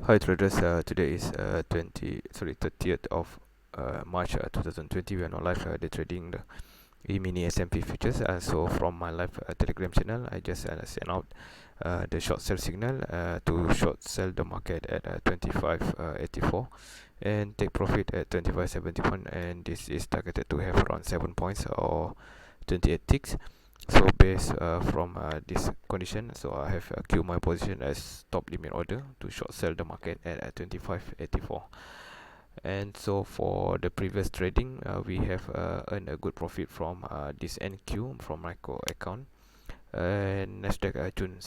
Hi traders, today is 30th of March 2020. We are now live day trading the E-Mini S&P futures. So from my live Telegram channel, I just sent out the short sell signal to short sell the market at 25.84 and take profit at 25.71, and this is targeted to have around 7 points or 28 ticks. So based from this condition, so I have queued my position as top limit order to short sell the market at 25.84. And so for the previous trading, we have earned a good profit from this NQ from micro account and NASDAQ June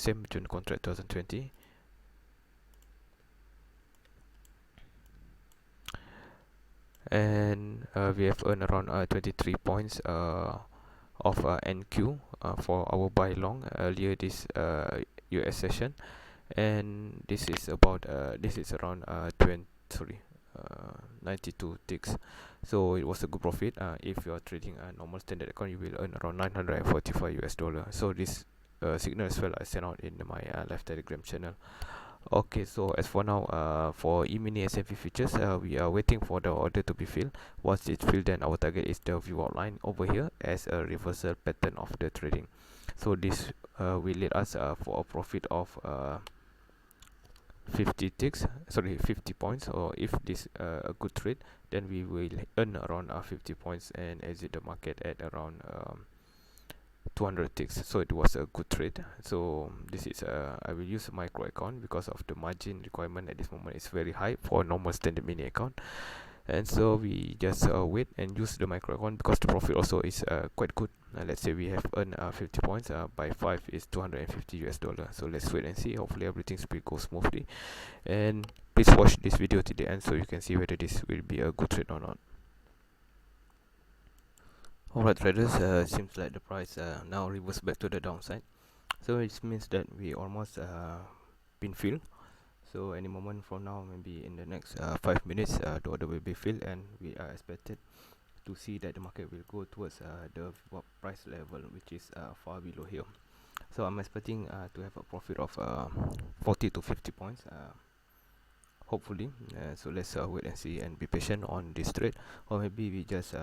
contract 2020. And we have earned around 23 points of NQ for our buy long earlier this US session, and this is around 92 ticks. So it was a good profit. If you are trading a normal standard account, you will earn around 945 US dollar. So this signal as well I sent out in my live Telegram channel. Okay, so as for now, for E-Mini S&P futures, we are waiting for the order to be filled. Once it's filled, then our target is the view outline over here as a reversal pattern of the trading. So this will lead us for a profit of 50 ticks, 50 points. Or if this a good trade, then we will earn around 50 points and exit the market at around 200 ticks. So it was a good trade. So this is I will use a micro account because of the margin requirement at this moment is very high for normal standard mini account, and so we just wait and use the micro account because the profit also is quite good. Let's say we have earned 50 points, by 5 is 250 US dollar. So let's wait and see. Hopefully everything will go smoothly, and please watch this video to the end so you can see whether this will be a good trade or not. Alright traders, seems like the price now reverse back to the downside. So it means that we almost been filled. So any moment from now, maybe in the next 5 minutes, the order will be filled, and we are expected to see that the market will go towards the price level, which is far below here. So I'm expecting to have a profit of 40 to 50 points, hopefully. So let's wait and see and be patient on this trade, or maybe we just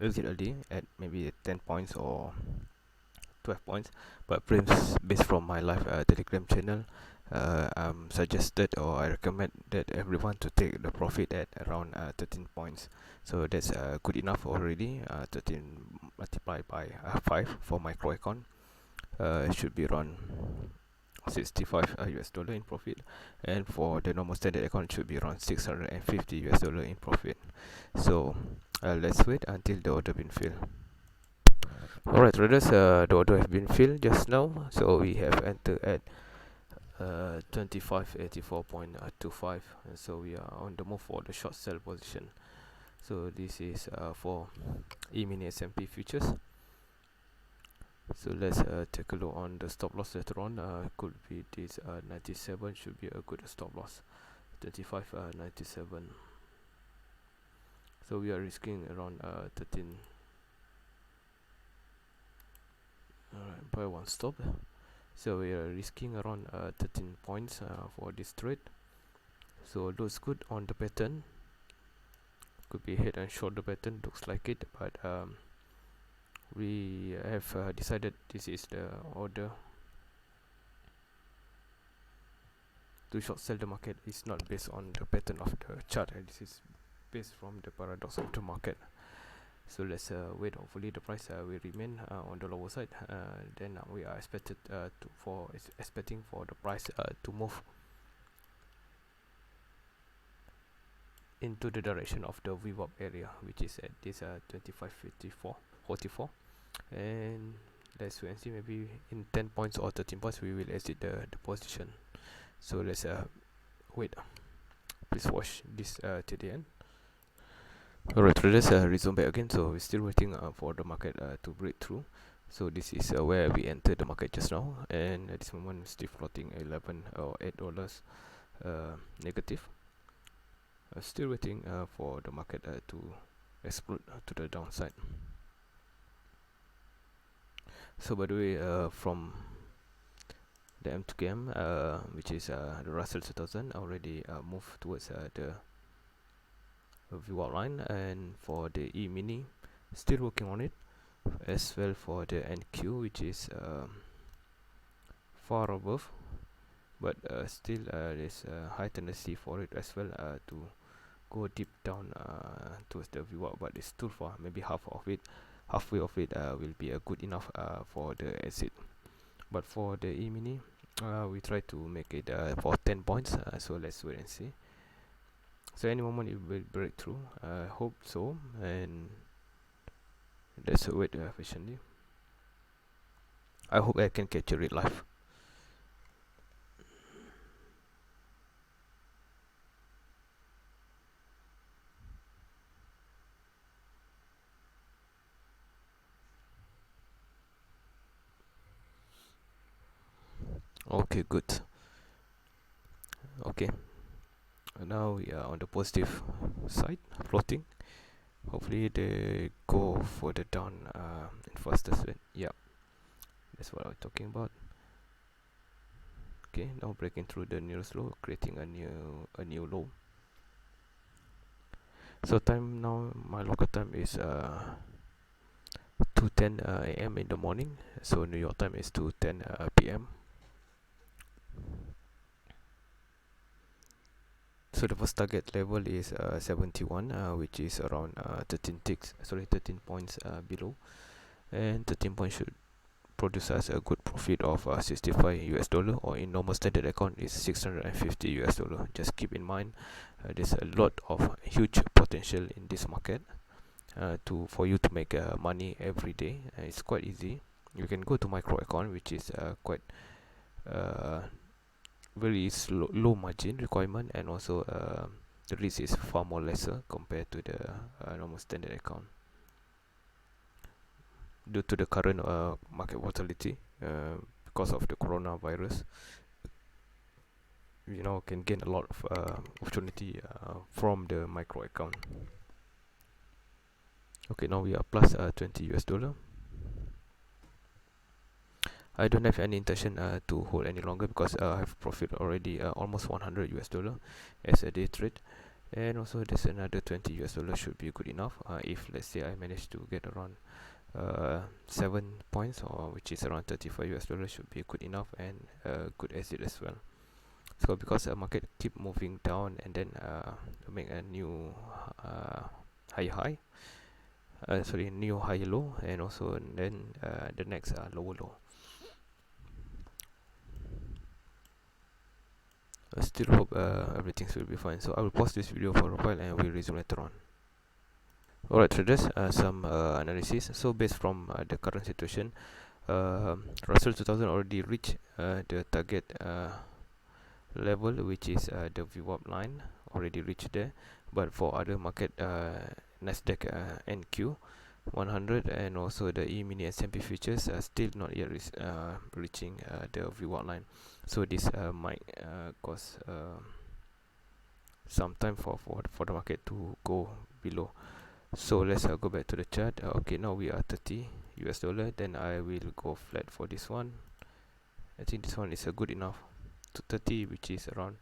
exit early at maybe 10 points or 12 points. But based from my live Telegram channel, suggested, or I recommend that everyone to take the profit at around 13 points. So that's good enough already. 13 multiplied by 5 for micro account, it should be around 65 US dollar in profit, and for the normal standard account it should be around 650 US dollar in profit. So let's wait until the order been filled. Alright traders, the order has been filled just now, so we have entered at 25.84.25, and so we are on the move for the short sell position. So this is for E-Mini S&P futures. So let's take a look on the stop loss later on. Could be this 97 should be a good stop loss, 25.97. So we are risking around 13. Alright, buy one stop. So we are risking around 13 points for this trade. So looks good on the pattern. Could be head and shoulder pattern, looks like it, but we have decided this is the order to short sell the market. Is not based on the pattern of the chart, and this is based from the paradox of the market. So let's wait. Hopefully the price will remain on the lower side. Then we are expecting for the price to move into the direction of the VWAP area, which is at this 25.44, and let's wait and see. Maybe in 10 points or 13 points we will exit the position. So let's wait. Please watch this till the end. Alright traders, resume back again. So we're still waiting for the market to break through. So this is where we entered the market just now, and at this moment still floating 11 or $8 negative. Still waiting for the market to explode to the downside. So by the way, from the M2KM, which is the Russell 2000, already moved towards the view outline. And for the E-Mini, still working on it, as well for the NQ, which is far above, but still there's a high tendency for it as well to go deep down towards the view out, but it's too far. Maybe halfway of it will be good enough for the exit. But for the E-Mini, we try to make it for 10 points, so let's wait and see. So any moment it will break through, I hope so, and let's wait patiently. I hope I can capture it live. Okay, good. Okay, now we are on the positive side, floating. Hopefully they go further down in fastest way. Yeah, that's what I'm talking about. Okay, now breaking through the nearest low, creating a new low. So time now, my local time is 2:10 a.m. in the morning. So New York time is 2:10 p.m. So the first target level is 71, which is around 13 points below, and 13 points should produce us a good profit of 65 US dollar, or in normal standard account is 650 US dollar. Just keep in mind there's a lot of huge potential in this market for you to make money every day. It's quite easy. You can go to micro account, which is quite very low margin requirement, and also the risk is far more lesser compared to the normal standard account. Due to the current market volatility because of the coronavirus, you know, can gain a lot of opportunity from the micro account. Okay, now we are plus 20 US dollar. I don't have any intention to hold any longer, because I have profit already almost 100 US dollar as a day trade, and also there's another 20 US dollar should be good enough if let's say I manage to get around 7 points, or which is around 35 US dollar, should be good enough, and good exit as well. So because the market keep moving down and then to make a new high, new high low, and also then the next lower low. I still hope everything will be fine. So I will pause this video for a while and we'll resume later on. Alright traders, some analysis. So based from the current situation, Russell 2000 already reached the target level, which is the VWAP line, already reached there. But for other market, NASDAQ NQ 100 and also the E-Mini S&P futures are still not yet reaching the VWAP line. So this might cause some time for the market to go below. So let's go back to the chart. Okay, now we are 30 US dollar. Then I will go flat for this one. I think this one is good enough to 30, which is around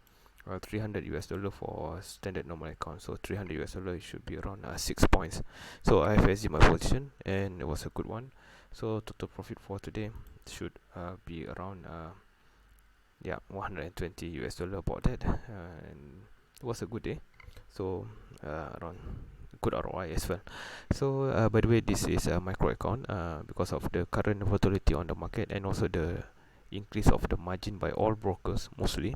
300 US dollar for standard normal account. So 300 US dollar should be around 6 points. So I have exited my position, and it was a good one. So total profit for today should be around 120 US dollar, about that, and it was a good day. So around good ROI as well. So by the way, this is a micro account because of the current volatility on the market, and also the increase of the margin by all brokers mostly.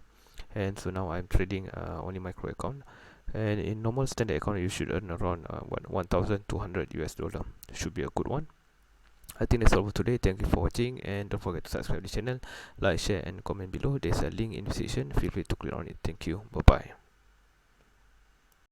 And so now I'm trading only micro account, and in normal standard account you should earn around 1,200 US dollar. Should be a good one. I think that's all for today. Thank you for watching, and don't forget to subscribe to the channel, like, share and comment below. There's a link in the description. Feel free to click on it. Thank you. Bye bye.